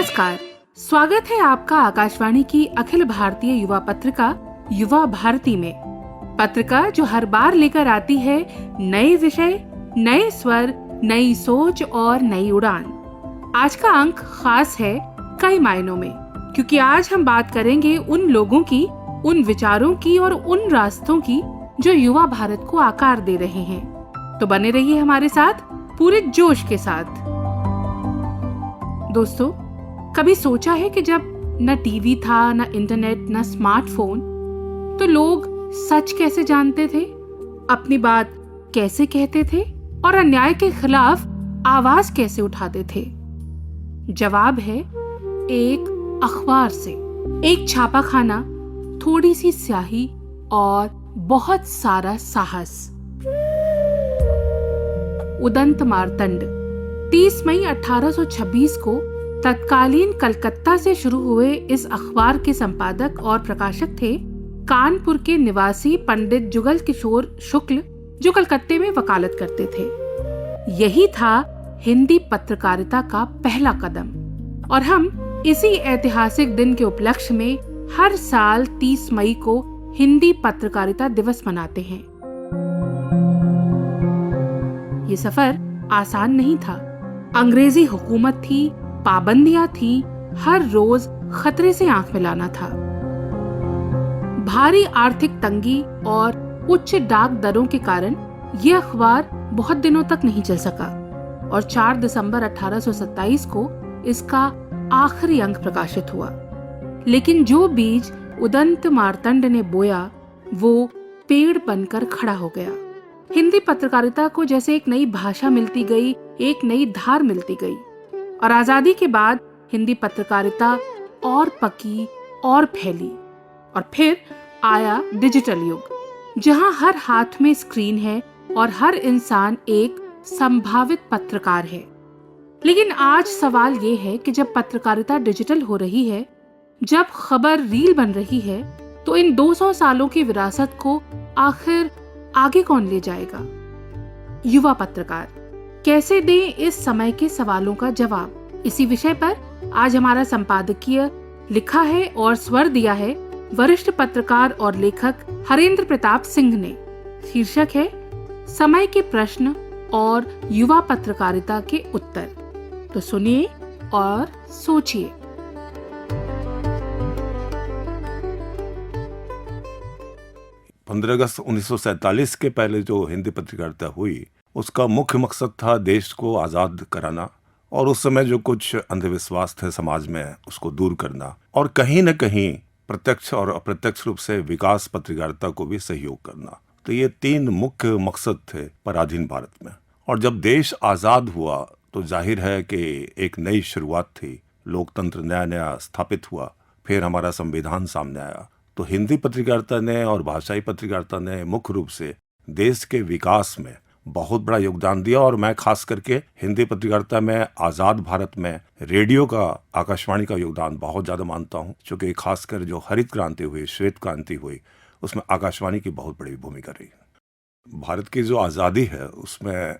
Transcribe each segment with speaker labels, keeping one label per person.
Speaker 1: नमस्कार, स्वागत है आपका आकाशवाणी की अखिल भारतीय युवा पत्रिका युवा भारती में। पत्रिका जो हर बार लेकर आती है नए विषय, नए स्वर, नई सोच और नई उड़ान। आज का अंक खास है कई मायनों में, क्योंकि आज हम बात करेंगे उन लोगों की, उन विचारों की और उन रास्तों की जो युवा भारत को आकार दे रहे हैं। तो बने रहिए हमारे साथ पूरे जोश के साथ। दोस्तों, कभी सोचा है कि जब न टीवी था, न इंटरनेट, न स्मार्टफोन, तो लोग सच कैसे जानते थे, अपनी बात कैसे कहते थे और अन्याय के खिलाफ आवाज कैसे उठाते थे? जवाब है एक अखबार से। एक छापाखाना, थोड़ी सी स्याही और बहुत सारा साहस। उदंत मार्तंड 30 मई 1826 को तत्कालीन कलकत्ता से शुरू हुए इस अखबार के संपादक और प्रकाशक थे कानपुर के निवासी पंडित जुगल किशोर शुक्ल, जो कलकत्ते में वकालत करते थे। यही था हिंदी पत्रकारिता का पहला कदम, और हम इसी ऐतिहासिक दिन के उपलक्ष्य में हर साल 30 मई को हिंदी पत्रकारिता दिवस मनाते हैं। ये सफर आसान नहीं था। अंग्रेजी हुकूमत थी, पाबंदियां थी, हर रोज खतरे से आंख मिलाना था। भारी आर्थिक तंगी और उच्च डाक दरों के कारण यह अखबार बहुत दिनों तक नहीं चल सका और 4 दिसंबर 1827 को इसका आखिरी अंक प्रकाशित हुआ। लेकिन जो बीज उदंत मार्तंड ने बोया, वो पेड़ बनकर खड़ा हो गया। हिंदी पत्रकारिता को जैसे एक नई भाषा मिलती गई, एक नई धार मिलती गई, और आजादी के बाद हिंदी पत्रकारिता और पकी और फैली। और फिर आया डिजिटल युग, जहां हर हाथ में स्क्रीन है और हर इंसान एक संभावित पत्रकार है। लेकिन आज सवाल ये है कि जब पत्रकारिता डिजिटल हो रही है, जब खबर रील बन रही है, तो इन 200 सालों की विरासत को आखिर आगे कौन ले जाएगा? युवा पत्रकार कैसे दें इस समय के सवालों का जवाब? इसी विषय पर आज हमारा संपादकीय लिखा है और स्वर दिया है वरिष्ठ पत्रकार और लेखक हरेंद्र प्रताप सिंह ने। शीर्षक है समय के प्रश्न और युवा पत्रकारिता के उत्तर। तो सुनिए और सोचिए।
Speaker 2: 15 अगस्त 1947 के पहले जो हिंदी पत्रकारिता हुई, उसका मुख्य मकसद था देश को आज़ाद कराना और उस समय जो कुछ अंधविश्वास थे समाज में, उसको दूर करना, और कहीं न कहीं प्रत्यक्ष और अप्रत्यक्ष रूप से विकास पत्रकारिता को भी सहयोग करना। तो ये 3 मुख्य मकसद थे पराधीन भारत में। और जब देश आज़ाद हुआ तो जाहिर है कि एक नई शुरुआत थी, लोकतंत्र नया नया स्थापित हुआ, फिर हमारा संविधान सामने आया। तो हिंदी पत्रकारिता ने और भाषाई पत्रकारिता ने मुख्य रूप से देश के विकास में बहुत बड़ा योगदान दिया। और मैं खास करके हिंदी पत्रकारिता में आज़ाद भारत में रेडियो का, आकाशवाणी का योगदान बहुत ज़्यादा मानता हूँ, क्योंकि खासकर जो हरित क्रांति हुई, श्वेत क्रांति हुई, उसमें आकाशवाणी की बहुत बड़ी भूमिका रही। भारत की जो आज़ादी है उसमें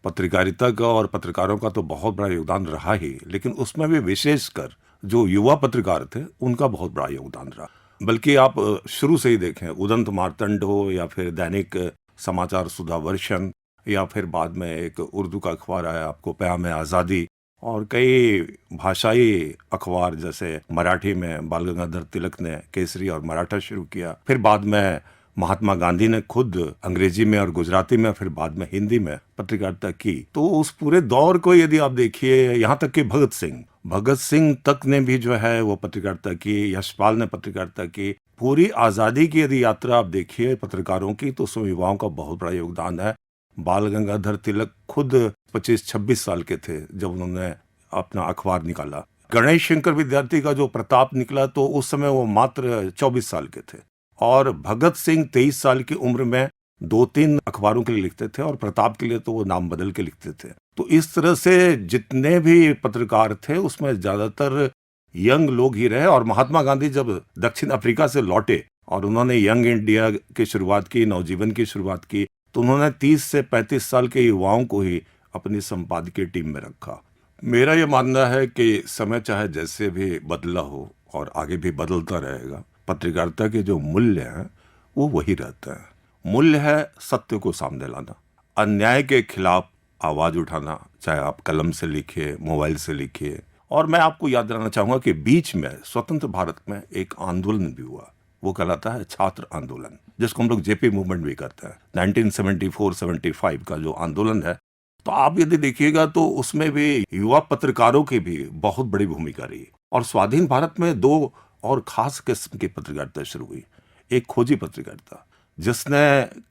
Speaker 2: पत्रकारिता का और पत्रकारों का तो बहुत बड़ा योगदान रहा ही, लेकिन उसमें भी विशेषकर जो युवा पत्रकार थे उनका बहुत बड़ा योगदान रहा। बल्कि आप शुरू से ही देखें, उदंत मार्तंड हो या फिर दैनिक समाचार सुधा वर्षन, या फिर बाद में एक उर्दू का अखबार आया आपको पैगाम आज़ादी, और कई भाषाई अखबार जैसे मराठी में बाल गंगाधर तिलक ने केसरी और मराठा शुरू किया, फिर बाद में महात्मा गांधी ने खुद अंग्रेजी में और गुजराती में, फिर बाद में हिंदी में पत्रकारिता की। तो उस पूरे दौर को यदि आप देखिए, यहाँ तक कि भगत सिंह तक ने भी जो है वो पत्रकारिता की, यशपाल ने पत्रकारिता की। पूरी आज़ादी की यदि यात्रा आप देखिए पत्रकारों की, तो उसमें युवाओं का बहुत बड़ा योगदान है। बाल गंगाधर तिलक खुद 25-26 साल के थे जब उन्होंने अपना अखबार निकाला। गणेश शंकर विद्यार्थी का जो प्रताप निकला, तो उस समय वो मात्र 24 साल के थे। और भगत सिंह 23 साल की उम्र में 2-3 अखबारों के लिए लिखते थे, और प्रताप के लिए तो वो नाम बदल के लिखते थे। तो इस तरह से जितने भी पत्रकार थे उसमें ज्यादातर यंग लोग ही रहे। और महात्मा गांधी जब दक्षिण अफ्रीका से लौटे और उन्होंने यंग इंडिया की शुरुआत की, नवजीवन की शुरुआत की, तो उन्होंने 30 से 35 साल के युवाओं को ही अपनी संपादकीय टीम में रखा। मेरा ये मानना है कि समय चाहे जैसे भी बदला हो और आगे भी बदलता रहेगा, पत्रकारिता के जो मूल्य हैं वो वही रहते हैं। मूल्य है सत्य को सामने लाना, अन्याय के खिलाफ आवाज उठाना, चाहे आप कलम से लिखिए, मोबाइल से लिखिए। और मैं आपको याद दिलाना चाहूंगा कि बीच में स्वतंत्र भारत में एक आंदोलन भी हुआ, वो कहलाता है छात्र आंदोलन, जिसको हम लोग जेपी मूवमेंट भी करते हैं। 1974-75 का जो आंदोलन है, तो आप यदि देखिएगा तो उसमें भी युवा पत्रकारों की भी बहुत बड़ी भूमिका रही। और स्वाधीन भारत में दो और खास किस्म की पत्रकारिता शुरू हुई। एक खोजी पत्रकारिता, जिसने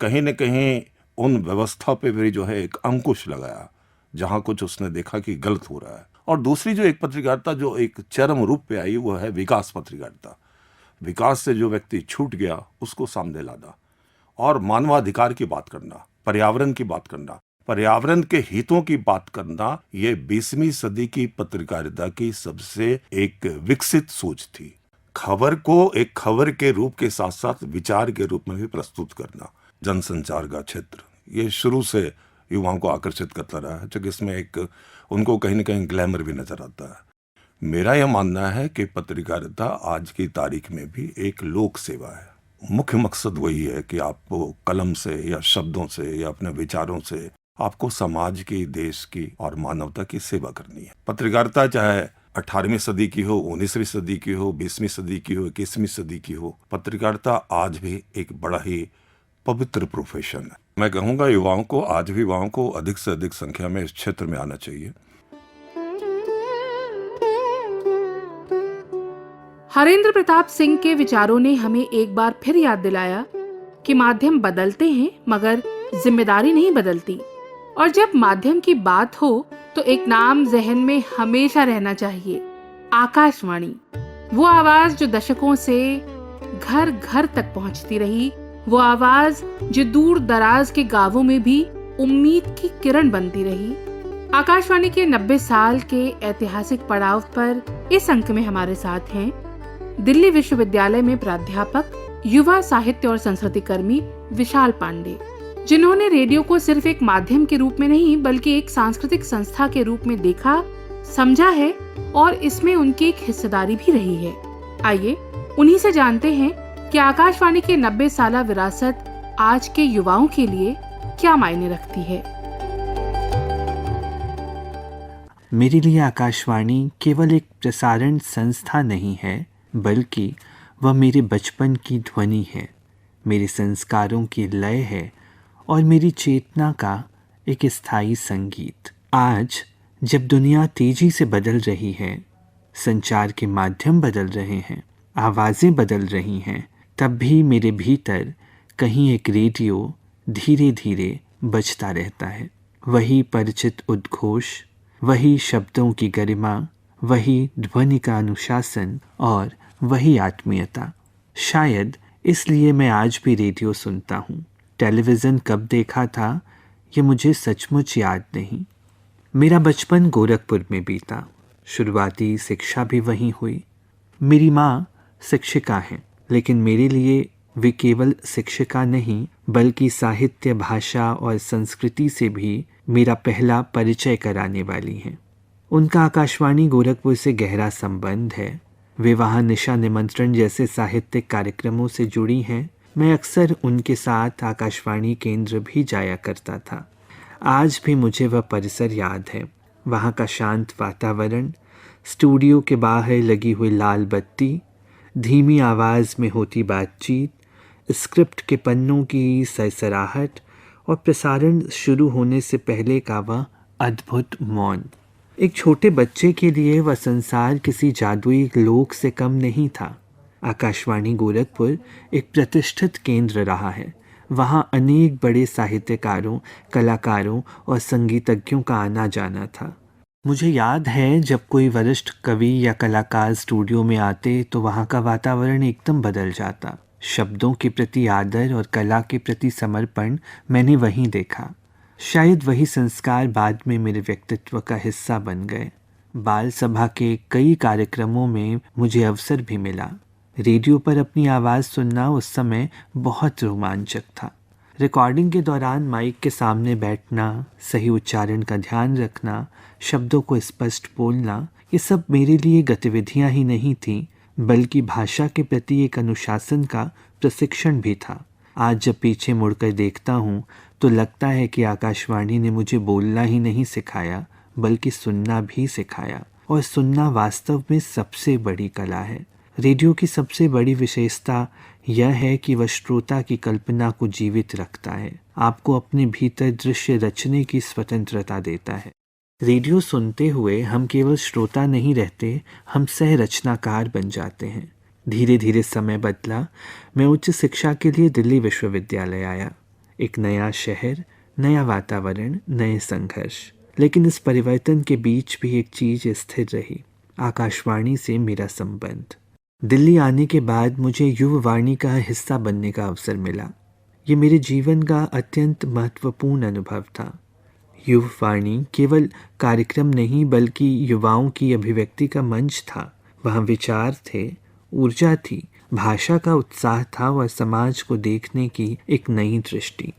Speaker 2: कहीं न कहीं उन व्यवस्था पे भी जो है एक अंकुश लगाया, जहां कुछ उसने देखा कि गलत हो रहा है। और दूसरी जो एक पत्रकारिता जो एक चरम रूप पे आई, वो है विकास पत्रकारिता। विकास से जो व्यक्ति छूट गया उसको सामने लाना और मानवाधिकार की बात करना, पर्यावरण की बात करना, पर्यावरण के हितों की बात करना, ये 20वीं सदी की पत्रकारिता की सबसे एक विकसित सोच थी। खबर को एक खबर के रूप के साथ साथ विचार के रूप में भी प्रस्तुत करना। जनसंचार का क्षेत्र ये शुरू से युवाओं को आकर्षित करता रहा है, क्योंकि इसमें एक उनको कहीं ना कहीं ग्लैमर भी नजर आता है। मेरा यह मानना है कि पत्रकारिता आज की तारीख में भी एक लोक सेवा है। मुख्य मकसद वही है कि आपको कलम से या शब्दों से या अपने विचारों से आपको समाज की, देश की और मानवता की सेवा करनी है। पत्रकारिता चाहे 18वीं सदी की हो, 19वीं सदी की हो, 20वीं सदी की हो, 21वीं सदी की हो, पत्रकारिता आज भी एक बड़ा ही पवित्र प्रोफेशन है। मैं कहूँगा युवाओं को, आज भी युवाओं को अधिक से अधिक संख्या में इस क्षेत्र में आना चाहिए।
Speaker 1: हरेंद्र प्रताप सिंह के विचारों ने हमें एक बार फिर याद दिलाया कि माध्यम बदलते हैं मगर जिम्मेदारी नहीं बदलती। और जब माध्यम की बात हो तो एक नाम जहन में हमेशा रहना चाहिए, आकाशवाणी। वो आवाज जो दशकों से घर घर तक पहुंचती रही, वो आवाज जो दूर दराज के गांवों में भी उम्मीद की किरण बनती रही। आकाशवाणी के 90 साल के ऐतिहासिक पड़ाव पर इस अंक में हमारे साथ हैं दिल्ली विश्वविद्यालय में प्राध्यापक, युवा साहित्य और संस्कृति कर्मी विशाल पांडे, जिन्होंने रेडियो को सिर्फ एक माध्यम के रूप में नहीं बल्कि एक सांस्कृतिक संस्था के रूप में देखा, समझा है और इसमें उनकी एक हिस्सेदारी भी रही है। आइए उन्हीं से जानते हैं कि आकाशवाणी की 90 साला विरासत आज के युवाओं के लिए क्या मायने रखती है।
Speaker 3: मेरे लिए आकाशवाणी केवल एक प्रसारण संस्था नहीं है, बल्कि वह मेरे बचपन की ध्वनि है, मेरे संस्कारों की लय है और मेरी चेतना का एक स्थायी संगीत। आज जब दुनिया तेजी से बदल रही है, संचार के माध्यम बदल रहे हैं, आवाज़ें बदल रही हैं, तब भी मेरे भीतर कहीं एक रेडियो धीरे धीरे बजता रहता है। वही परिचित उद्घोष, वही शब्दों की गरिमा, वही ध्वनि का अनुशासन और वही आत्मीयता। शायद इसलिए मैं आज भी रेडियो सुनता हूँ। टेलीविज़न कब देखा था ये मुझे सचमुच याद नहीं। मेरा बचपन गोरखपुर में बीता, शुरुआती शिक्षा भी वहीं हुई। मेरी माँ शिक्षिका हैं, लेकिन मेरे लिए वे केवल शिक्षिका नहीं बल्कि साहित्य, भाषा और संस्कृति से भी मेरा पहला परिचय कराने वाली हैं। उनका आकाशवाणी गोरखपुर से गहरा संबंध है। वे वहाँ निशा निमंत्रण जैसे साहित्यिक कार्यक्रमों से जुड़ी हैं। मैं अक्सर उनके साथ आकाशवाणी केंद्र भी जाया करता था। आज भी मुझे वह परिसर याद है, वहाँ का शांत वातावरण, स्टूडियो के बाहर लगी हुई लाल बत्ती, धीमी आवाज़ में होती बातचीत, स्क्रिप्ट के पन्नों की सरसराहट और प्रसारण शुरू होने से पहले का वह अद्भुत मौन। एक छोटे बच्चे के लिए वह संसार किसी जादुई लोक से कम नहीं था। आकाशवाणी गोरखपुर एक प्रतिष्ठित केंद्र रहा है। वहाँ अनेक बड़े साहित्यकारों, कलाकारों और संगीतज्ञों का आना जाना था। मुझे याद है जब कोई वरिष्ठ कवि या कलाकार स्टूडियो में आते तो वहाँ का वातावरण एकदम बदल जाता। शब्दों के प्रति आदर और कला के प्रति समर्पण मैंने वहीं देखा। शायद वही संस्कार बाद में मेरे व्यक्तित्व का हिस्सा बन गए। बाल सभा के कई कार्यक्रमों में मुझे अवसर भी मिला। रेडियो पर अपनी आवाज़ सुनना उस समय बहुत रोमांचक था। रिकॉर्डिंग के दौरान माइक के सामने बैठना, सही उच्चारण का ध्यान रखना, शब्दों को स्पष्ट बोलना, ये सब मेरे लिए गतिविधियां ही नहीं थीं, बल्कि भाषा के प्रति एक अनुशासन का प्रशिक्षण भी था। आज जब पीछे मुड़कर देखता हूँ तो लगता है कि आकाशवाणी ने मुझे बोलना ही नहीं सिखाया, बल्कि सुनना भी सिखाया। और सुनना वास्तव में सबसे बड़ी कला है। रेडियो की सबसे बड़ी विशेषता यह है कि वह श्रोता की कल्पना को जीवित रखता है, आपको अपने भीतर दृश्य रचने की स्वतंत्रता देता है। रेडियो सुनते हुए हम केवल श्रोता नहीं रहते, हम सह रचनाकार बन जाते हैं। धीरे धीरे समय बदला। मैं उच्च शिक्षा के लिए दिल्ली विश्वविद्यालय आया। एक नया शहर, नया वातावरण, नए संघर्ष। लेकिन इस परिवर्तन के बीच भी एक चीज स्थिर रही, आकाशवाणी से मेरा संबंध। दिल्ली आने के बाद मुझे युववाणी का हिस्सा बनने का अवसर मिला। ये मेरे जीवन का अत्यंत महत्वपूर्ण अनुभव था। युववाणी केवल कार्यक्रम नहीं, बल्कि युवाओं की अभिव्यक्ति का मंच था। वहाँ विचार थे, ऊर्जा थी, भाषा का उत्साह था और समाज को देखने की एक नई दृष्टि।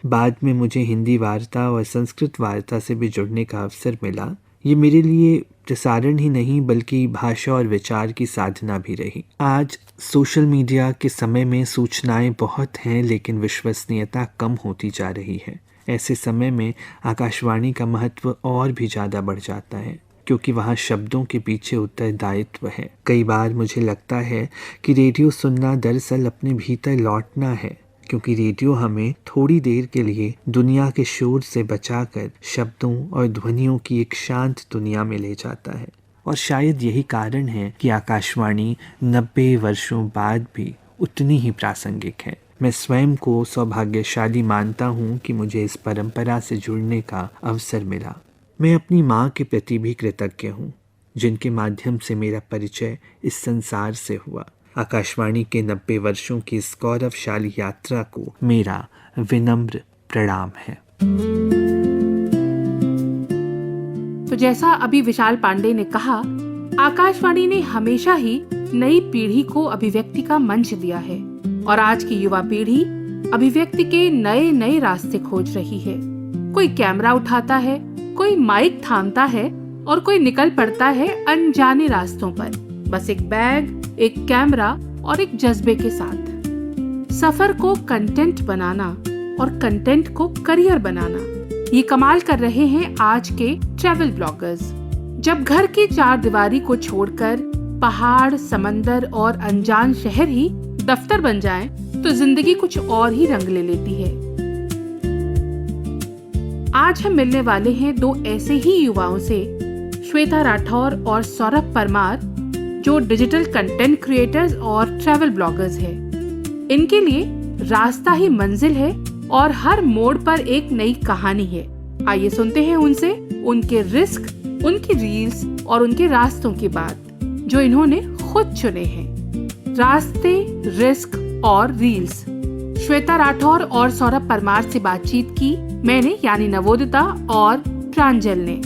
Speaker 3: बाद में मुझे हिंदी वार्ता और संस्कृत वार्ता से भी जुड़ने का अवसर मिला। ये मेरे लिए प्रसारण ही नहीं, बल्कि भाषा और विचार की साधना भी रही। आज सोशल मीडिया के समय में सूचनाएं बहुत हैं, लेकिन विश्वसनीयता कम होती जा रही है। ऐसे समय में आकाशवाणी का महत्व और भी ज़्यादा बढ़ जाता है, क्योंकि वहाँ शब्दों के पीछे उत्तरदायित्व है। कई बार मुझे लगता है कि रेडियो सुनना दरअसल अपने भीतर लौटना है, क्योंकि रेडियो हमें थोड़ी देर के लिए दुनिया के शोर से बचाकर शब्दों और ध्वनियों की एक शांत दुनिया में ले जाता है। और शायद यही कारण है कि आकाशवाणी 90 वर्षों बाद भी उतनी ही प्रासंगिक है। मैं स्वयं को सौभाग्यशाली मानता हूँ कि मुझे इस परंपरा से जुड़ने का अवसर मिला। मैं अपनी माँ के प्रति भी कृतज्ञ हूँ, जिनके माध्यम से मेरा परिचय इस संसार से हुआ। आकाशवाणी के 90 वर्षों की इस गौरवशाली यात्रा को मेरा विनम्र प्रणाम है।
Speaker 1: तो जैसा अभी विशाल पांडे ने कहा, आकाशवाणी ने हमेशा ही नई पीढ़ी को अभिव्यक्ति का मंच दिया है और आज की युवा पीढ़ी अभिव्यक्ति के नए नए रास्ते खोज रही है। कोई कैमरा उठाता है, कोई माइक थामता है और कोई निकल पड़ता है अनजाने रास्तों पर, बस एक बैग, एक कैमरा और एक जज्बे के साथ। सफर को कंटेंट बनाना और कंटेंट को करियर बनाना, ये कमाल कर रहे हैं आज के ट्रैवल ब्लॉगर्स। जब घर की चार दीवारी को छोड़कर पहाड़, समंदर और अनजान शहर ही दफ्तर बन जाएं, तो जिंदगी कुछ और ही रंग ले लेती है। आज हम मिलने वाले हैं दो ऐसे ही युवाओं से, श्वेता राठौर और सौरभ परमार, जो डिजिटल कंटेंट क्रिएटर्स और ट्रैवल ब्लॉगर्स हैं। इनके लिए रास्ता ही मंजिल है और हर मोड़ पर एक नई कहानी है। आइए सुनते हैं उनसे उनके रिस्क, उनकी रील्स और उनके रास्तों की बात, जो इन्होंने खुद चुने हैं। रास्ते, रिस्क और रील्स। श्वेता राठौर और सौरभ परमार से बातचीत की मैंने, यानी नवोदिता और प्रांजल ने।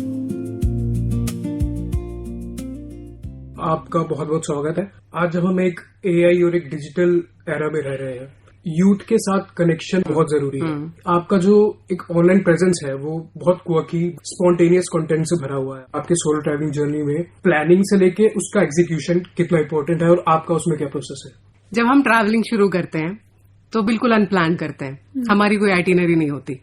Speaker 4: आपका बहुत बहुत स्वागत है। आज जब हम एक एआई और एक डिजिटल एरा में रह रहे हैं, यूथ के साथ कनेक्शन बहुत जरूरी है। आपका जो एक ऑनलाइन प्रेजेंस है वो बहुत क्वर्की, स्पॉन्टेनियस कंटेंट से भरा हुआ है। आपके सोलो ट्रैवलिंग जर्नी में प्लानिंग से लेके उसका एग्जीक्यूशन कितना इंपॉर्टेंट है और आपका उसमें क्या प्रोसेस है?
Speaker 5: जब हम ट्रैवलिंग शुरू करते हैं तो बिल्कुल अनप्लान करते हैं। हमारी कोई आइटिनरी नहीं होती,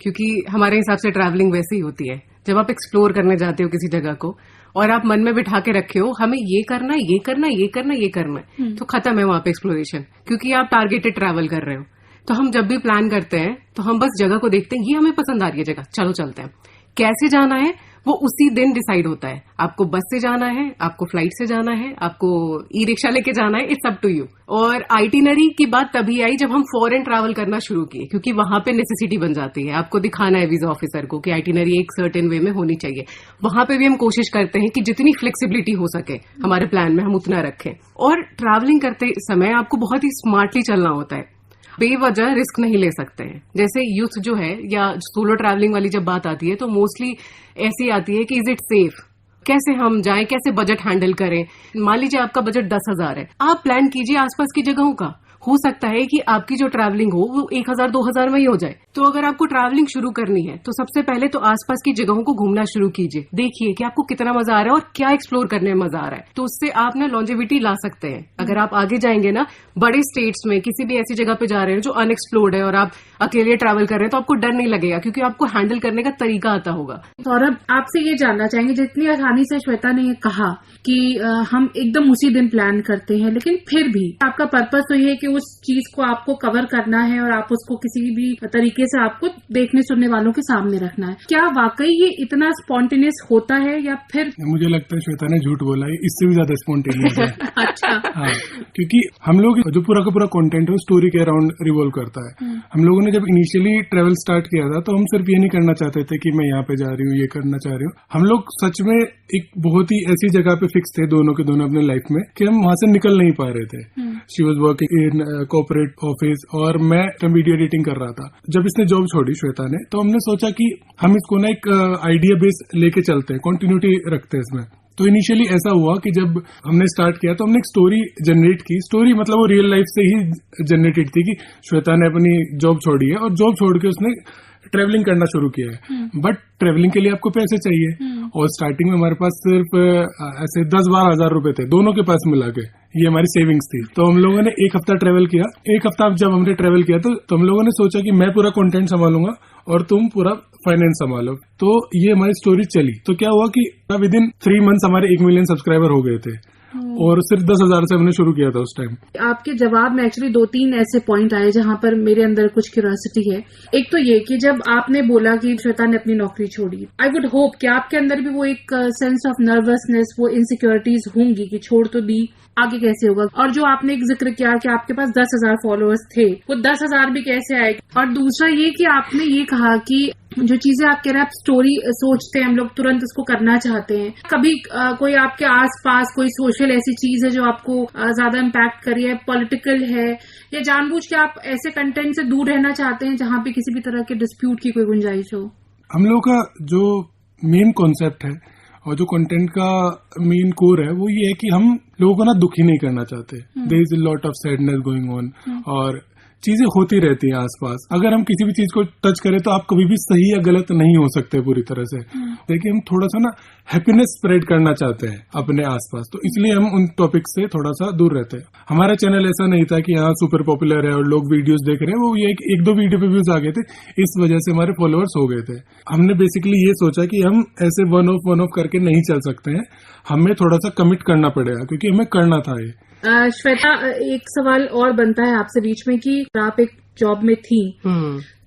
Speaker 5: क्योंकि हमारे हिसाब से ट्रैवलिंग वैसी ही होती है। जब आप एक्सप्लोर करने जाते हो किसी जगह को और आप मन में बिठा के रखे हो हमें ये करना, ये करना, ये करना, ये करना है, तो खत्म है वहां पे एक्सप्लोरेशन, क्योंकि आप टारगेटेड ट्रैवल कर रहे हो। तो हम जब भी प्लान करते हैं तो हम बस जगह को देखते हैं, ये हमें पसंद आ रही है जगह, चलो चलते हैं। कैसे जाना है वो उसी दिन डिसाइड होता है। आपको बस से जाना है, आपको फ्लाइट से जाना है, आपको ई रिक्शा लेके जाना है, इट्स अप टू यू। और आइटिनरी की बात तभी आई जब हम फॉरेन ट्रैवल करना शुरू किए, क्योंकि वहां पे नेसेसिटी बन जाती है। आपको दिखाना है वीजा ऑफिसर को कि आइटिनरी एक सर्टेन वे में होनी चाहिए। वहां पे भी हम कोशिश करते हैं कि जितनी फ्लेक्सिबिलिटी हो सके हमारे प्लान में हम उतना रखें। और ट्रैवलिंग करते समय आपको बहुत ही स्मार्टली चलना होता है, बेवजह रिस्क नहीं ले सकते हैं। जैसे यूथ जो है या सोलो ट्रैवलिंग वाली जब बात आती है तो मोस्टली ऐसी आती है कि इज इट सेफ, कैसे हम जाएं, कैसे बजट हैंडल करें। मान लीजिए आपका बजट 10,000 है, आप प्लान कीजिए आसपास की जगहों का, हो सकता है कि आपकी जो ट्रैवलिंग हो वो 1000-2000 में ही हो जाए। तो अगर आपको ट्रैवलिंग शुरू करनी है तो सबसे पहले तो आसपास की जगहों को घूमना शुरू कीजिए, देखिए कि आपको कितना मजा आ रहा है और क्या एक्सप्लोर करने में मजा आ रहा है। तो उससे आप ना लॉन्जेविटी ला सकते हैं। अगर आप आगे जाएंगे ना बड़े स्टेट्स में किसी भी ऐसी जगह पे जा रहे हैं जो अनएक्सप्लोर्ड है और आप अकेले ट्रैवल कर रहे हैं तो आपको डर नहीं लगेगा, क्योंकि आपको हैंडल करने का तरीका आता होगा।
Speaker 1: सौरभ, आपसे ये जानना चाहेंगे, जितनी आसानी से श्वेता ने ये कहा कि हम एकदम उसी दिन प्लान करते हैं, लेकिन फिर भी आपका पर्पस तो ये है कि उस चीज को आपको कवर करना है और आप उसको किसी भी तरीके से आपको देखने सुनने वालों के सामने रखना है। क्या वाकई ये इतना स्पॉन्टेनियस होता है या फिर?
Speaker 4: मुझे लगता है श्वेता ने झूठ बोला है, इससे भी ज्यादा स्पॉन्टेनियस है।
Speaker 1: अच्छा।
Speaker 4: हाँ, क्योंकि हम लोग जो पूरा का पूरा कंटेंट है स्टोरी के अराउंड रिवॉल्व करता है। हम लोगों ने जब इनिशियली ट्रेवल स्टार्ट किया था तो हम सिर्फ ये नहीं करना चाहते थे कि मैं यहाँ पे जा रही हूँ, ये करना चाह रही हूँ। हम लोग सच में एक बहुत ही ऐसी जगह पे फिक्स थे दोनों के दोनों अपने लाइफ में कि हम वहां से निकल नहीं पा रहे थे। She was working in corporate office और मैं वीडियो एडिटिंग कर रहा था। जब इसने जॉब छोड़ी श्वेता ने, तो हमने सोचा कि हम इसको ना एक आइडिया बेस लेके चलते हैं, कंटिन्यूटी रखते हैं इसमें। तो इनिशियली ऐसा हुआ कि जब हमने स्टार्ट किया तो हमने एक स्टोरी जनरेट की। स्टोरी मतलब वो रियल लाइफ से ही जनरेटेड थी कि श्वेता ने अपनी जॉब छोड़ी है और जॉब छोड़ के उसने ट्रेवलिंग करना शुरू किया है। बट ट्रेवलिंग के लिए आपको पैसे चाहिए और स्टार्टिंग में हमारे पास सिर्फ ऐसे 10-12 हजार रुपए थे दोनों के पास मिला के, ये हमारी सेविंग्स थी। तो हम लोगों ने एक हफ्ता ट्रेवल किया। एक हफ्ता जब हमने ट्रेवल किया तो हम लोगों ने सोचा कि मैं पूरा कंटेंट संभालूंगा और तुम पूरा फाइनेंस संभालो। तो ये हमारी स्टोरी चली। तो क्या हुआ कि विद इन 3 मंथ्स हमारे 1 मिलियन सब्सक्राइबर हो गए थे और सिर्फ 10,000 से हमने शुरू किया था उस टाइम।
Speaker 1: आपके जवाब में एक्चुअली 2-3 ऐसे पॉइंट आए जहां पर मेरे अंदर कुछ क्यूरियोसिटी है। एक तो ये कि जब आपने बोला कि श्वेता ने अपनी नौकरी छोड़ी, आई वुड होप कि आपके अंदर भी वो एक सेंस ऑफ नर्वसनेस, वो इनसिक्योरिटीज होंगी कि छोड़ तो दी, आगे कैसे होगा। और जो आपने एक जिक्र किया कि आपके पास 10,000 फॉलोअर्स थे, वो 10,000 भी कैसे आए। और दूसरा ये कि आपने ये कहा कि जो चीजें आप कह रहे हैं, आप स्टोरी सोचते हैं, हम लोग तुरंत उसको करना चाहते हैं। कभी कोई आपके आसपास कोई सोशल ऐसी चीज है जो आपको ज्यादा इम्पैक्ट करी है, पॉलिटिकल है, या जानबूझ के आप ऐसे कंटेंट से दूर रहना चाहते हैं जहां पे किसी भी तरह के डिस्प्यूट की कोई गुंजाइश हो?
Speaker 4: हम लोग का जो मेन कॉन्सेप्ट है और जो कंटेंट का मेन कोर है वो ये है कि हम लोगों को ना दुखी नहीं करना चाहते। There is a lot of sadness going on और चीजें होती रहती हैं आसपास। अगर हम किसी भी चीज को टच करें तो आप कभी भी सही या गलत नहीं हो सकते पूरी तरह से। देखिए, हम थोड़ा सा ना हैप्पीनेस स्प्रेड करना चाहते हैं अपने आसपास, तो इसलिए हम उन टॉपिक से थोड़ा सा दूर रहते हैं। हमारा चैनल ऐसा नहीं था कि यहाँ सुपर पॉपुलर है और लोग वीडियोस देख रहे हैं, वो ये 1-2 वीडियो पे व्यूज आ गए थे, इस वजह से हमारे फॉलोअर्स हो गए थे। हमने बेसिकली ये सोचा कि हम ऐसे वन ऑफ करके नहीं चल सकते हैं, हमें थोड़ा सा कमिट करना पड़ेगा क्योंकि हमें करना था ये।
Speaker 1: श्वेता, एक सवाल और बनता है आपसे बीच में कि आप एक जॉब में थी,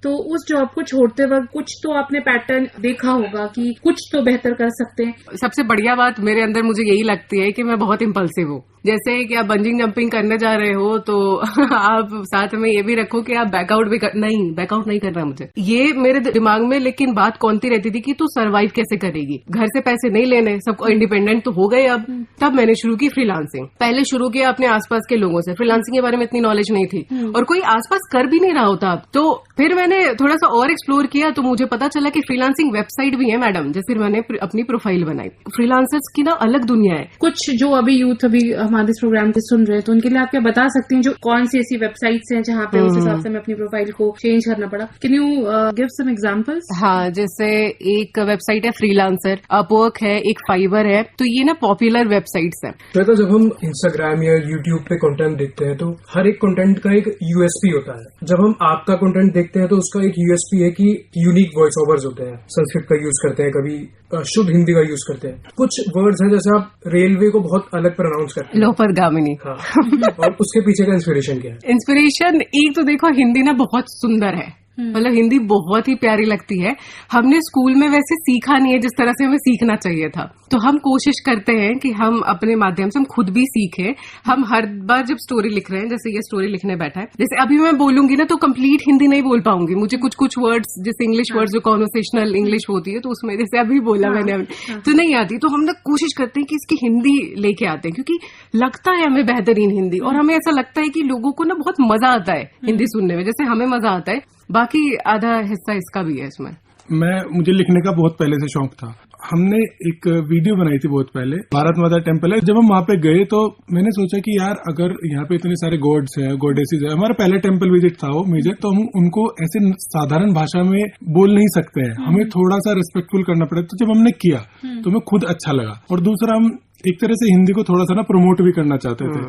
Speaker 1: तो उस जॉब को छोड़ते वक्त कुछ तो आपने पैटर्न देखा होगा कि कुछ तो बेहतर कर सकते हैं।
Speaker 5: सबसे बढ़िया बात मेरे अंदर मुझे यही लगती है कि मैं बहुत इम्पल्सिव हूँ। जैसे कि आप बंजिंग जंपिंग करने जा रहे हो तो आप साथ में ये भी रखो कि आप बैकआउट भी बैकआउट नहीं करना मुझे। ये मेरे दिमाग में लेकिन बात कौनती रहती थी कि तू सरवाइव कैसे करेगी, घर से पैसे नहीं लेने, सबको इंडिपेंडेंट तो हो गए अब। तब मैंने शुरू की फ्रीलांसिंग। पहले शुरू किया अपने आसपास के लोगों से, फ्रीलांसिंग के बारे में इतनी नॉलेज नहीं थी और कोई आसपास कर भी नहीं रहा होता। तो फिर मैंने थोड़ा सा और एक्सप्लोर किया तो मुझे पता चला कि फ्रीलांसिंग वेबसाइट भी है मैडम। जैसे फिर मैंने अपनी प्रोफाइल बनाई। फ्रीलांसर्स की ना अलग दुनिया है।
Speaker 1: कुछ जो अभी यूथ अभी हमारे इस प्रोग्राम को सुन रहे हैं तो उनके लिए आप क्या बता सकती हैं जो कौन सी ऐसी वेबसाइट्स हैं जहाँ पे उस हिसाब से हमें अपनी प्रोफाइल को चेंज करना पड़ा? Can you give some examples?
Speaker 5: हाँ, जैसे एक वेबसाइट है फ्रीलांसर, अपवर्क है, एक फाइवर है, तो ये ना पॉपुलर वेबसाइट्स हैं।
Speaker 4: तो जब हम इंस्टाग्राम या यूट्यूब पे कंटेंट देखते हैं तो हर एक कंटेंट का एक यूएसपी होता है। जब हम आपका कंटेंट देखते हैं तो उसका एक यूएसपी है कि यूनिक वॉइस ओवर्स होते हैं, संस्कृत का यूज करते हैं, कभी शुद्ध हिंदी का यूज करते हैं। कुछ वर्ड्स हैं जैसे आप रेलवे को बहुत अलग प्रोनाउंस करते हैं,
Speaker 5: लोपरगामिनी।
Speaker 4: हाँ। और उसके पीछे का इंस्पिरेशन क्या है?
Speaker 5: इंस्पिरेशन एक तो देखो, हिंदी ना बहुत सुंदर है, मतलब हिंदी बहुत ही प्यारी लगती है। हमने स्कूल में वैसे सीखा नहीं है जिस तरह से हमें सीखना चाहिए था, तो हम कोशिश करते हैं कि हम अपने माध्यम से हम खुद भी सीखें। हम हर बार जब स्टोरी लिख रहे हैं, जैसे ये स्टोरी लिखने बैठा है, जैसे अभी मैं बोलूंगी ना तो कंप्लीट हिंदी नहीं बोल पाऊंगी, मुझे कुछ कुछ वर्ड्स जैसे इंग्लिश वर्ड्स जो कॉन्वर्सेशनल इंग्लिश होती है तो उसमें जैसे अभी बोला मैंने तो नहीं आती, तो हम लोग कोशिश करते हैं कि इसकी हिंदी लेके आते हैं क्योंकि लगता है हमें बेहतरीन हिंदी, और हमें ऐसा लगता है कि लोगों को ना बहुत मजा आता है हिंदी सुनने में, जैसे हमें मजा आता है। बाकी आधा हिस्सा इसका भी है इसमें।
Speaker 4: मुझे लिखने का बहुत पहले से शौक था।
Speaker 6: हमने एक वीडियो बनाई थी बहुत पहले, भारत माता टेम्पल है। जब हम वहाँ पे गए तो मैंने सोचा कि यार अगर यहाँ पे इतने सारे गॉड्स हैं, गॉडेसेस है, हमारा पहला टेम्पल विजिट था वो म्यूजिक, तो हम उनको ऐसे साधारण भाषा में बोल नहीं सकते हैं, हमें थोड़ा सा रिस्पेक्टफुल करना पड़ेगा। तो जब हमने किया तो हमें खुद अच्छा लगा। और दूसरा, हम एक तरह से हिंदी को थोड़ा सा ना प्रमोट भी करना चाहते थे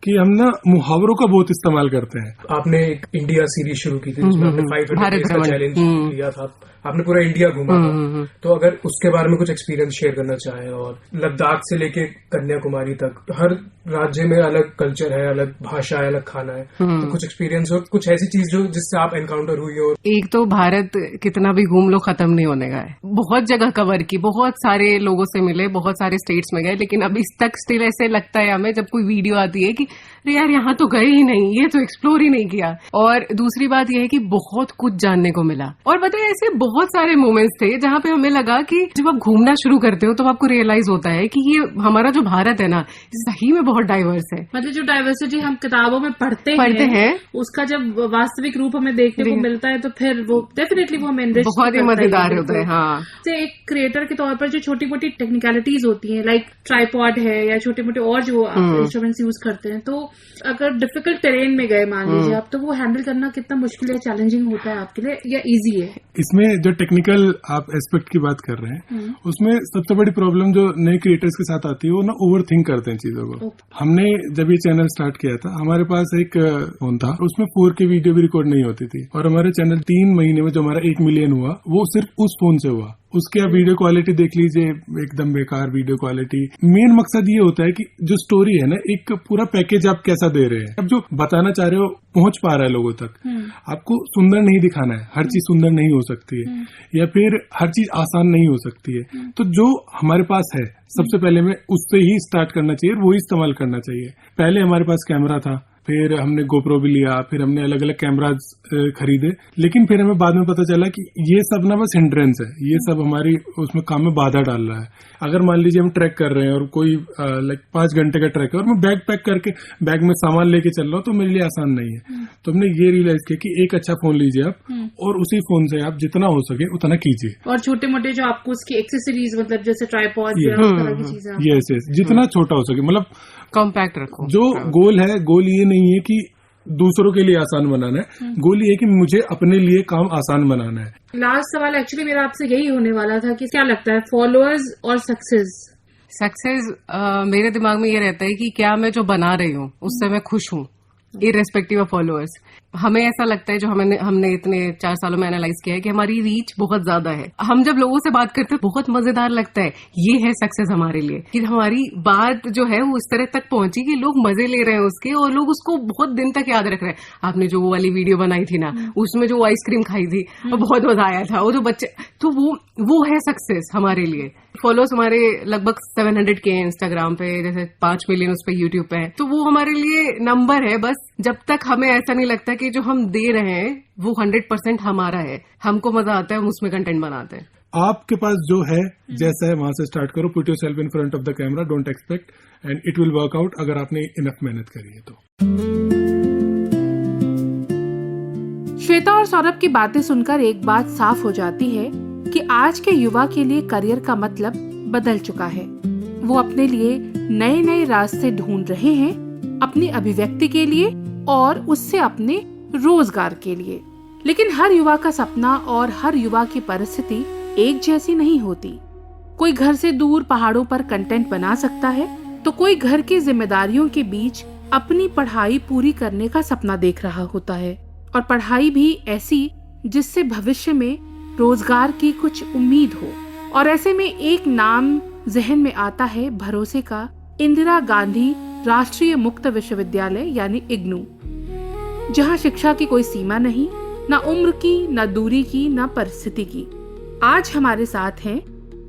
Speaker 6: कि हम ना मुहावरों का बहुत इस्तेमाल करते हैं।
Speaker 4: आपने एक इंडिया सीरीज शुरू की थी जिसमें आपने 500 डेज का चैलेंज लिया था, आपने पूरा इंडिया घूमा था। तो अगर उसके बारे में कुछ एक्सपीरियंस शेयर करना चाहें, और लद्दाख से लेके कन्याकुमारी तक हर राज्य में अलग कल्चर है, अलग भाषा है, अलग खाना है, तो कुछ एक्सपीरियंस और कुछ ऐसी चीज जो जिससे आप एनकाउंटर हुई हो।
Speaker 5: एक तो भारत कितना भी घूम लो खत्म नहीं होने का है। बहुत जगह कवर की, बहुत सारे लोगों से मिले, बहुत सारे स्टेट्स में गए, लेकिन अभी तक स्टिल ऐसे लगता है हमें जब कोई वीडियो आती है कि अरे यार यहाँ तो गए ही नहीं, ये तो एक्सप्लोर ही नहीं किया। और दूसरी बात यह है कि बहुत कुछ जानने को मिला। और बताइए ऐसे बहुत सारे मोमेंट्स थे जहाँ पे हमें लगा कि जब आप घूमना शुरू करते हो तो आपको रियलाइज होता है कि ये हमारा जो भारत है ना, सही में बहुत डाइवर्स है।
Speaker 1: मतलब जो डाइवर्सिटी हम किताबों में पढ़ते हैं उसका जब वास्तविक रूप हमें देखने को मिलता है तो फिर वो डेफिनेटली वो हमें enrich
Speaker 5: बहुत ही
Speaker 1: करता
Speaker 5: मजेदार होता है। हाँ,
Speaker 1: से एक क्रिएटर के तौर पर जो छोटी मोटी टेक्निकलिटीज होती हैं, लाइक ट्राइपॉड है या छोटे मोटे और जो आप इंस्ट्रूमेंट्स यूज करते हैं, तो अगर डिफिकल्ट टेरेन में गए मान लीजिए आप, तो वो हैंडल करना कितना मुश्किल है, चैलेंजिंग होता है आपके लिए या इजी है?
Speaker 6: इसमें जो टेक्निकल आप एस्पेक्ट की बात कर रहे हैं, उसमें सबसे बड़ी प्रॉब्लम जो नए क्रिएटर्स के साथ आती है वो ना ओवर थिंक करते हैं चीजों को। हमने जब ये चैनल स्टार्ट किया था, हमारे पास एक फोन था, उसमें 4K वीडियो भी रिकॉर्ड नहीं होती थी, और हमारे चैनल 3 महीने में जो हमारा 1 मिलियन हुआ वो सिर्फ उस फोन से हुआ। उसके आप वीडियो क्वालिटी देख लीजिए, एकदम बेकार वीडियो क्वालिटी। मेन मकसद ये होता है कि जो स्टोरी है ना, एक पूरा पैकेज आप कैसा दे रहे हैं, अब जो बताना चाह रहे हो पहुंच पा रहा है लोगों तक। आपको सुंदर नहीं दिखाना है, हर चीज सुंदर नहीं हो सकती है, या फिर हर चीज आसान नहीं हो सकती है। तो जो हमारे पास है सबसे पहले में उससे ही स्टार्ट करना चाहिए, वही इस्तेमाल करना चाहिए। पहले हमारे पास कैमरा था, फिर हमने गोप्रो भी लिया, फिर हमने अलग अलग कैमराज खरीदे, लेकिन फिर हमें बाद में पता चला कि ये सब ना बस हिंड्रेंस है, ये सब हमारी उसमें काम में बाधा डाल रहा है। अगर मान लीजिए हम ट्रैक कर रहे हैं और कोई 5 घंटे का ट्रैक है और मैं बैग पैक करके बैग में सामान लेके चल रहा हूँ, तो मेरे लिए आसान नहीं है। तो हमने ये रियलाइज किया कि एक अच्छा फोन लीजिए आप, और उसी फोन से आप जितना हो सके उतना कीजिए।
Speaker 1: और छोटे मोटे जो आपको उसकी एक्सेसरीज, मतलब जैसे ट्राइपॉड या उस तरह की चीजें,
Speaker 6: यस, जितना छोटा हो सके, मतलब
Speaker 5: कॉम्पैक्ट रखो।
Speaker 6: जो गोल है, गोल ये नहीं है कि दूसरों के लिए आसान बनाना है, गोल ये है कि मुझे अपने लिए काम आसान बनाना है।
Speaker 1: लास्ट सवाल एक्चुअली मेरा आपसे यही होने वाला था कि क्या लगता है, फॉलोअर्स और सक्सेस
Speaker 5: मेरे दिमाग में ये रहता है कि क्या मैं जो बना रही हूँ उससे मैं खुश हूँ, इररेस्पेक्टिव ऑफ फॉलोअर्स। हमें ऐसा लगता है, जो हमने इतने 4 सालों में एनालाइज किया है, कि हमारी रीच बहुत ज्यादा है। हम जब लोगों से बात करते हैं बहुत मजेदार लगता है। ये है सक्सेस हमारे लिए, कि हमारी बात जो है वो उस तरह तक पहुंची कि लोग मजे ले रहे हैं उसके, और लोग उसको बहुत दिन तक याद रख रहे हैं। आपने जो वो वाली वीडियो बनाई थी ना, उसमें जो आइसक्रीम खाई थी, और बहुत मजा आया था, वो जो बच्चे, तो वो है सक्सेस हमारे लिए। फॉलोअर्स हमारे लगभग 700K इंस्टाग्राम पे, जैसे 5 मिलियन उस पे यूट्यूब पे है, तो वो हमारे लिए नंबर है बस। जब तक हमें ऐसा नहीं लगता कि जो हम दे रहे हैं वो 100% हमारा है, हमको मजा आता है, हम उसमें कंटेंट बनाते हैं।
Speaker 6: आपके पास जो है, जैसा है वहां से स्टार्ट करो। Put yourself in front of the camera, don't expect, and it will work out, अगर आपने इनफ मेहनत करी है तो।
Speaker 1: श्वेता और सौरभ की बातें सुनकर एक बात साफ हो जाती है कि आज के युवा के लिए करियर का मतलब बदल चुका है। वो अपने लिए नए नए रास्ते ढूंढ रहे हैं, अपनी अभिव्यक्ति के लिए और उससे अपने रोजगार के लिए। लेकिन हर युवा का सपना और हर युवा की परिस्थिति एक जैसी नहीं होती। कोई घर से दूर पहाड़ों पर कंटेंट बना सकता है, तो कोई घर की जिम्मेदारियों के बीच अपनी पढ़ाई पूरी करने का सपना देख रहा होता है, और पढ़ाई भी ऐसी जिससे भविष्य में रोजगार की कुछ उम्मीद हो। और ऐसे में एक नाम जहन में आता है भरोसे का, इंदिरा गांधी राष्ट्रीय मुक्त विश्वविद्यालय यानी इग्नू, जहां शिक्षा की कोई सीमा नहीं, ना उम्र की, ना दूरी की, ना परिस्थिति की। आज हमारे साथ हैं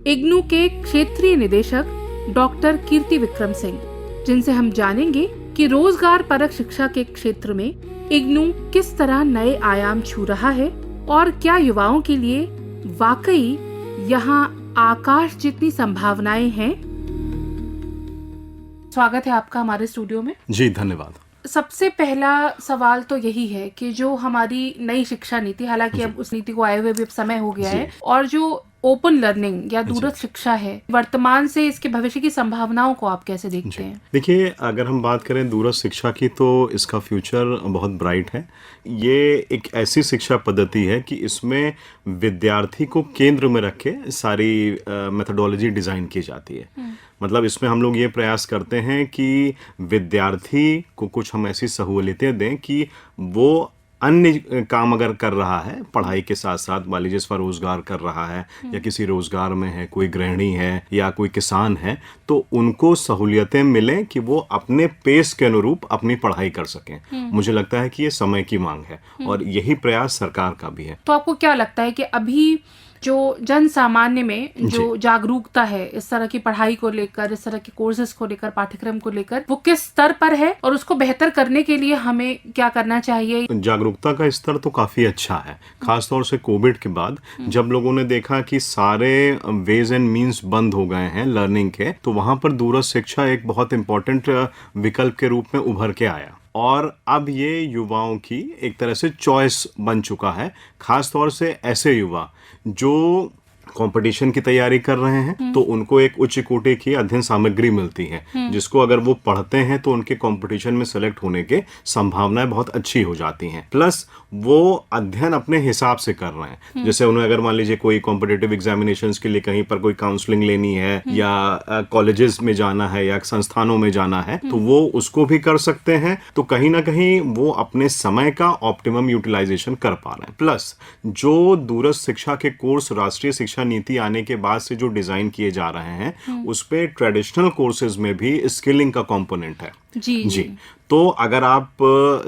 Speaker 1: इग्नू के क्षेत्रीय निदेशक डॉक्टर कीर्ति विक्रम सिंह, जिनसे हम जानेंगे कि रोजगार परक शिक्षा के क्षेत्र में इग्नू किस तरह नए आयाम छू रहा है, और क्या युवाओं के लिए वाकई यहाँ आकाश जितनी संभावनाएं हैं। स्वागत है आपका हमारे स्टूडियो में।
Speaker 7: जी धन्यवाद।
Speaker 1: सबसे पहला सवाल तो यही है कि जो हमारी नई शिक्षा नीति, हालांकि अब उस नीति को आए हुए भी समय हो गया है, और जो ओपन लर्निंग या दूरस्थ शिक्षा है, वर्तमान से इसके भविष्य की संभावनाओं को आप कैसे देखते हैं?
Speaker 7: देखिए, अगर हम बात करें दूरस्थ शिक्षा की तो इसका फ्यूचर बहुत ब्राइट है। ये एक ऐसी शिक्षा पद्धति है कि इसमें विद्यार्थी को केंद्र में रख के सारी मेथोडोलॉजी डिज़ाइन की जाती है। मतलब इसमें हम लोग ये प्रयास करते हैं कि विद्यार्थी को कुछ हम ऐसी सहूलियतें दें कि वो अन्य काम अगर कर रहा है पढ़ाई के साथ साथ, मान लीजिए स्वरोजगार कर रहा है या किसी रोजगार में है, कोई गृहिणी है या कोई किसान है, तो उनको सहूलियतें मिलें कि वो अपने पेस के अनुरूप अपनी पढ़ाई कर सकें। मुझे लगता है कि ये समय की मांग है और यही प्रयास सरकार का भी है।
Speaker 1: तो आपको क्या लगता है कि अभी जो जन सामान्य में जो जागरूकता है इस तरह की पढ़ाई को लेकर, इस तरह के कोर्सेज को लेकर, पाठ्यक्रम को लेकर, वो किस स्तर पर है और उसको बेहतर करने के लिए हमें क्या करना चाहिए?
Speaker 7: जागरूकता का स्तर तो काफी अच्छा है, खासतौर से कोविड के बाद जब लोगों ने देखा कि सारे वेज एंड मीन्स बंद हो गए हैं लर्निंग के, तो वहां पर दूरस्थ शिक्षा एक बहुत इंपॉर्टेंट विकल्प के रूप में उभर के आया और अब ये युवाओं की एक तरह से चॉइस बन चुका है, खासतौर से ऐसे युवा जो कंपटीशन की तैयारी कर रहे हैं तो उनको एक उच्च कोटि की अध्ययन सामग्री मिलती है जिसको अगर वो पढ़ते हैं तो उनके कंपटीशन में सेलेक्ट होने के संभावनाएं बहुत अच्छी हो जाती हैं। प्लस वो अध्ययन अपने हिसाब से कर रहे हैं, जैसे उन्हें अगर मान लीजिए कोई कॉम्पिटिटिव एग्जामिनेशंस के लिए कहीं पर कोई काउंसलिंग लेनी है या कॉलेजेस में जाना है या संस्थानों में जाना है तो वो उसको भी कर सकते हैं। तो कहीं ना कहीं वो अपने समय का ऑप्टिमम यूटिलाइजेशन कर पा रहे हैं। प्लस जो दूरस्थ शिक्षा के कोर्स राष्ट्रीय शिक्षा नीति आने के बाद से जो डिजाइन किए जा रहे हैं उस पे ट्रेडिशनल कोर्सेज में भी स्किलिंग का कंपोनेंट है। जी। तो अगर आप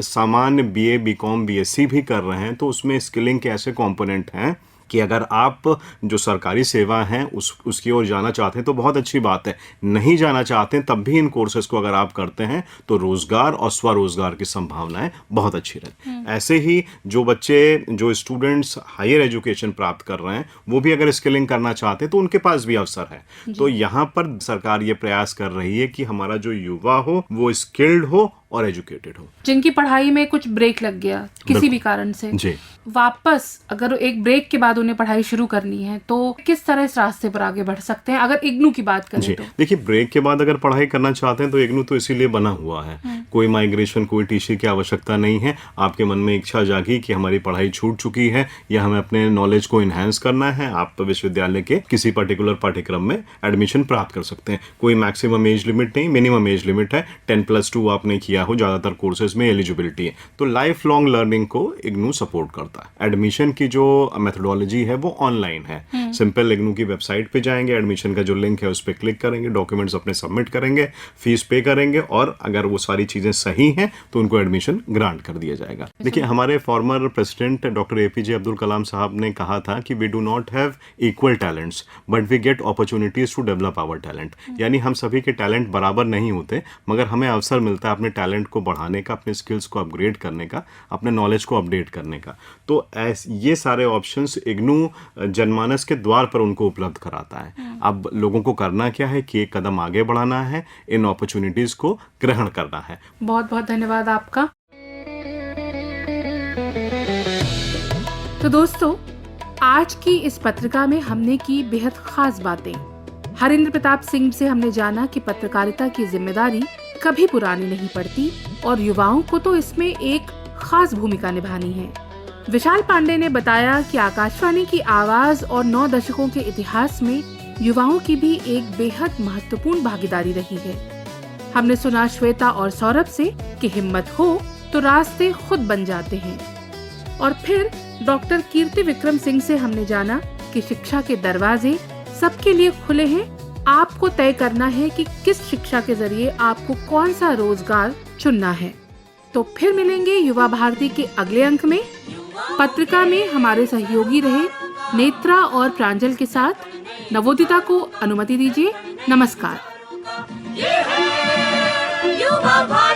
Speaker 7: सामान्य बीए, बीकॉम, बीएससी भी कर रहे हैं तो उसमें स्किलिंग के ऐसे कंपोनेंट हैं कि अगर आप जो सरकारी सेवा हैं उसकी ओर जाना चाहते हैं तो बहुत अच्छी बात है, नहीं जाना चाहते हैं तब भी इन कोर्सेज को अगर आप करते हैं तो रोजगार और स्वरोजगार की संभावनाएं बहुत अच्छी रहती। ऐसे ही जो बच्चे, जो स्टूडेंट्स हायर एजुकेशन प्राप्त कर रहे हैं वो भी अगर स्किलिंग करना चाहते हैं तो उनके पास भी अवसर है। तो यहाँ पर सरकार ये प्रयास कर रही है कि हमारा जो युवा हो वो स्किल्ड हो और एजुकेटेड हो।
Speaker 1: जिनकी पढ़ाई में कुछ ब्रेक लग गया किसी भी कारण से,
Speaker 7: जी,
Speaker 1: वापस अगर एक ब्रेक के बाद उन्हें पढ़ाई शुरू करनी है तो किस तरह इस रास्ते पर आगे बढ़ सकते हैं? अगर इग्नू की बात करें तो
Speaker 7: देखिए, ब्रेक के बाद अगर पढ़ाई करना चाहते हैं तो इग्नू तो इसीलिए बना हुआ है। कोई माइग्रेशन, कोई टीसी की आवश्यकता नहीं है। आपके मन में इच्छा जागी कि हमारी पढ़ाई छूट चुकी है या हमें अपने नॉलेज को इनहेंस करना है, आप विश्वविद्यालय के किसी पर्टिकुलर पाठ्यक्रम में एडमिशन प्राप्त कर सकते हैं। कोई मैक्सिमम एज लिमिट नहीं, मिनिमम एज लिमिट है। 10+2 आपने किया हो, ज्यादातर कोर्सेज में एलिजिबिलिटी है। तो लाइफ लॉन्ग लर्निंग को इग्नू सपोर्ट करता है। एडमिशन की जो मेथोडोलॉजी है वो ऑनलाइन है। सिंपल इग्नू की वेबसाइट पे जाएंगे, एडमिशन का जो लिंक है उस पर क्लिक करेंगे, डॉक्यूमेंट्स अपने सबमिट करेंगे, फीस पे करेंगे और अगर वो सारी चीजें सही हैं तो उनको एडमिशन ग्रांट कर दिया जाएगा। देखिए, हमारे former president doctor APJ Abdul Kalam साहब ने कहा था कि we do not have equal talents but we get opportunities to develop our talent. यानी हम सभी के टैलेंट बराबर नहीं होते मगर हमें अवसर मिलता है अपने टैलेंट को बढ़ाने का, अपने स्किल्स को अपग्रेड करने का, अपने नॉलेज को अपडेट करने का। तो ये सारे ऑप्शंस इग्नू जनमानस के द्वार पर उनको उपलब्ध कराता है। अब लोगों को करना क्या है कि एक कदम आगे बढ़ाना है, इन अपॉर्चुनिटीज को ग्रहण करना है।
Speaker 1: बहुत बहुत धन्यवाद आपका। तो दोस्तों, आज की इस पत्रिका में हमने की बेहद खास बातें। हरिंद्र प्रताप सिंह से हमने जाना कि पत्रकारिता की जिम्मेदारी कभी पुरानी नहीं पड़ती और युवाओं को तो इसमें एक खास भूमिका निभानी है। विशाल पांडे ने बताया कि आकाशवाणी की आवाज और 9 दशकों के इतिहास में युवाओं की भी एक बेहद महत्वपूर्ण भागीदारी रही है। हमने सुना श्वेता और सौरभ से कि हिम्मत हो तो रास्ते खुद बन जाते हैं। और फिर डॉक्टर कीर्ति विक्रम सिंह से हमने जाना कि शिक्षा के दरवाजे सबके लिए खुले हैं। आपको तय करना है कि किस शिक्षा के जरिए आपको कौन सा रोजगार चुनना है। तो फिर मिलेंगे युवा भारती के अगले अंक में। पत्रिका में हमारे सहयोगी रहे नेत्रा और प्रांजल के साथ नवोदिता को अनुमति दीजिए। नमस्कार।
Speaker 8: ये है युवा भारती।